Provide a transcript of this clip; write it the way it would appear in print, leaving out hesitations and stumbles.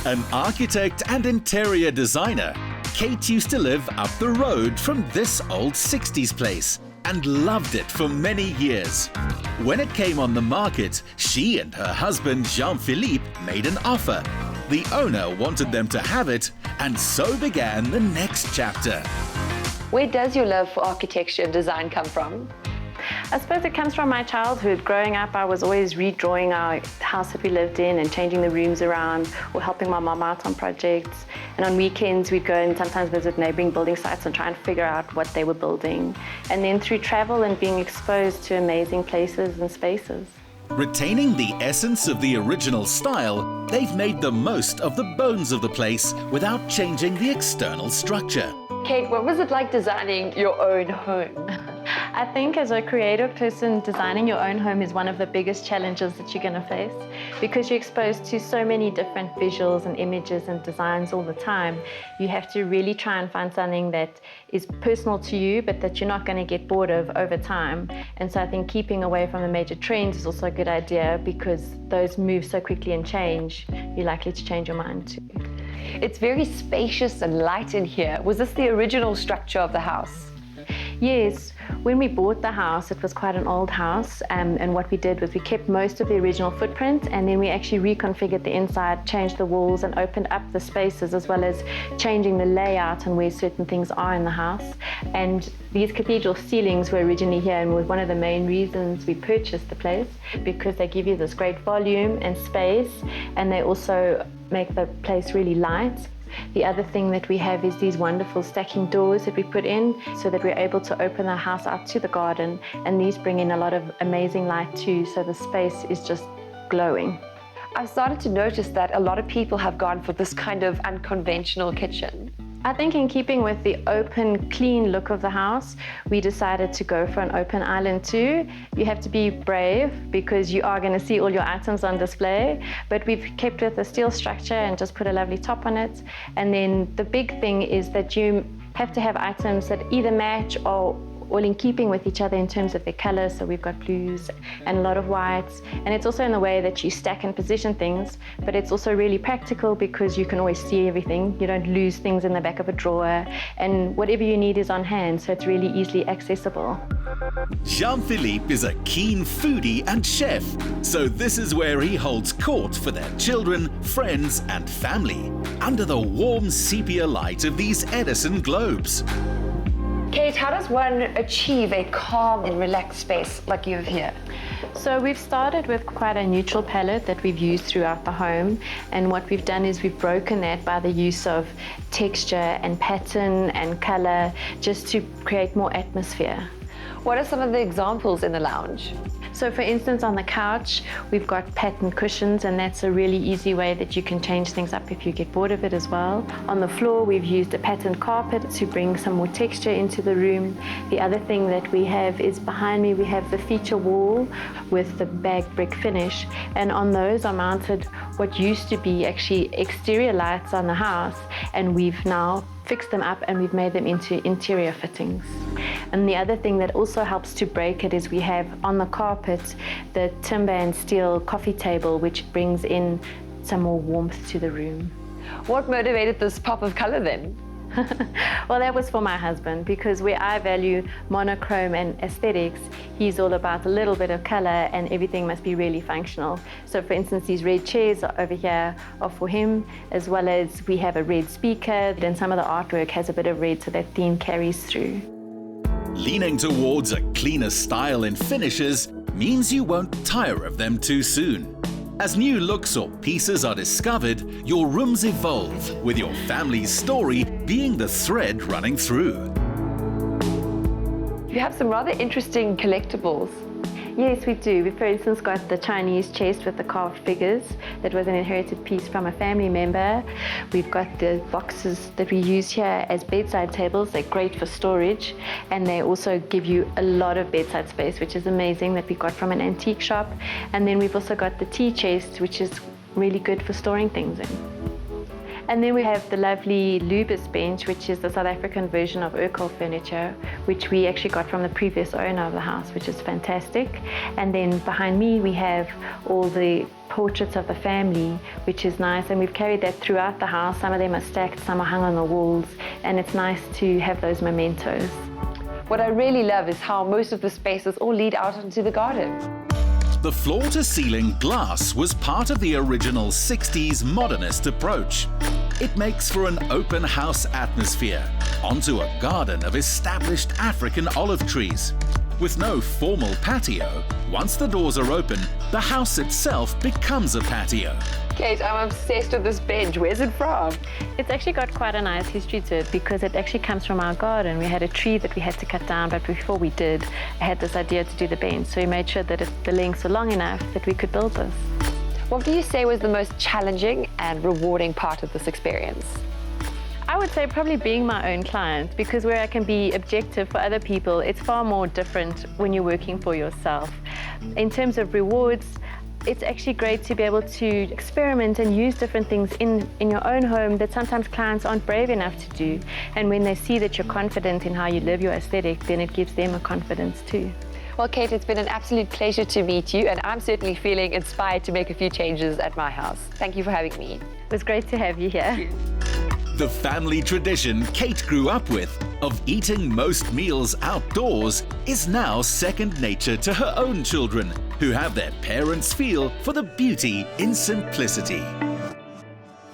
An architect and interior designer, Kate used to live up the road from this old 60s place and loved it for many years. When it came on the market, she and her husband Jean-Philippe made an offer. The owner wanted them to have it, and so began the next chapter. Where does your love for architecture and design come from? I suppose it comes from my childhood. Growing up, I was always redrawing our house that we lived in and changing the rooms around or helping my mom out on projects. And on weekends, we'd go and sometimes visit neighboring building sites and try and figure out what they were building. And then through travel and being exposed to amazing places and spaces. Retaining the essence of the original style, they've made the most of the bones of the place without changing the external structure. Kate, what was it like designing your own home? I think as a creative person, designing your own home is one of the biggest challenges that you're going to face because you're exposed to so many different visuals and images and designs all the time. You have to really try and find something that is personal to you, but that you're not going to get bored of over time. And so I think keeping away from the major trends is also a good idea because those move so quickly and change, you're likely to change your mind too. It's very spacious and light in here. Was this the original structure of the house? Yes, when we bought the house, it was quite an old house, and what we did was we kept most of the original footprint, and then we actually reconfigured the inside, changed the walls and opened up the spaces, as well as changing the layout and where certain things are in the house. And these cathedral ceilings were originally here and were one of the main reasons we purchased the place, because they give you this great volume and space, and they also make the place really light. The other thing that we have is these wonderful stacking doors that we put in so that we're able to open the house out to the garden, and these bring in a lot of amazing light too, so the space is just glowing. I've started to notice that a lot of people have gone for this kind of unconventional kitchen. I think in keeping with the open, clean look of the house, we decided to go for an open island too. You have to be brave because you are going to see all your items on display, but we've kept with a steel structure and just put a lovely top on it. And then the big thing is that you have to have items that either match or all in keeping with each other in terms of their colors. So we've got blues and a lot of whites. And it's also in the way that you stack and position things, but it's also really practical because you can always see everything. You don't lose things in the back of a drawer, and whatever you need is on hand, so it's really easily accessible. Jean-Philippe is a keen foodie and chef, so this is where he holds court for their children, friends and family, under the warm sepia light of these Edison globes. Kate, how does one achieve a calm and relaxed space like you have here? So we've started with quite a neutral palette that we've used throughout the home, and what we've done is we've broken that by the use of texture and pattern and color just to create more atmosphere. What are some of the examples in the lounge? So for instance, on the couch, we've got patterned cushions, and that's a really easy way that you can change things up if you get bored of it as well. On the floor, we've used a patterned carpet to bring some more texture into the room. The other thing that we have is behind me, we have the feature wall with the bagged brick finish, and on those are mounted what used to be actually exterior lights on the house, and we've now fixed them up and we've made them into interior fittings. And the other thing that also helps to break it is we have on the carpet the timber and steel coffee table, which brings in some more warmth to the room. What motivated this pop of color then? Well, that was for my husband, because where I value monochrome and aesthetics, he's all about a little bit of color and everything must be really functional. So for instance, these red chairs over here are for him, as well as we have a red speaker, and some of the artwork has a bit of red, so that theme carries through. Leaning towards a cleaner style in finishes means you won't tire of them too soon. As new looks or pieces are discovered, your rooms evolve, with your family's story being the thread running through. You have some rather interesting collectibles. Yes, we do. We, for instance, got the Chinese chest with the carved figures. That was an inherited piece from a family member. We've got the boxes that we use here as bedside tables. They're great for storage, and they also give you a lot of bedside space, which is amazing, that we got from an antique shop. And then we've also got the tea chest, which is really good for storing things in. And then we have the lovely Lubis bench, which is the South African version of Urkel furniture, which we actually got from the previous owner of the house, which is fantastic. And then behind me, we have all the portraits of the family, which is nice, and we've carried that throughout the house. Some of them are stacked, some are hung on the walls, and it's nice to have those mementos. What I really love is how most of the spaces all lead out into the garden. The floor-to-ceiling glass was part of the original 60s modernist approach. It makes for an open house atmosphere onto a garden of established African olive trees. With no formal patio, once the doors are open, the house itself becomes a patio. Kate, I'm obsessed with this bench. Where's it from? It's actually got quite a nice history to it because it actually comes from our garden. We had a tree that we had to cut down, but before we did, I had this idea to do the bench. So we made sure that the lengths were long enough that we could build this. What do you say was the most challenging and rewarding part of this experience? I would say probably being my own client, because where I can be objective for other people, it's far more different when you're working for yourself. In terms of rewards, it's actually great to be able to experiment and use different things in your own home that sometimes clients aren't brave enough to do. And when they see that you're confident in how you live your aesthetic, then it gives them a confidence too. Well, Kate, it's been an absolute pleasure to meet you, and I'm certainly feeling inspired to make a few changes at my house. Thank you for having me. It was great to have you here. The family tradition Kate grew up with of eating most meals outdoors is now second nature to her own children, who have their parents' feel for the beauty in simplicity.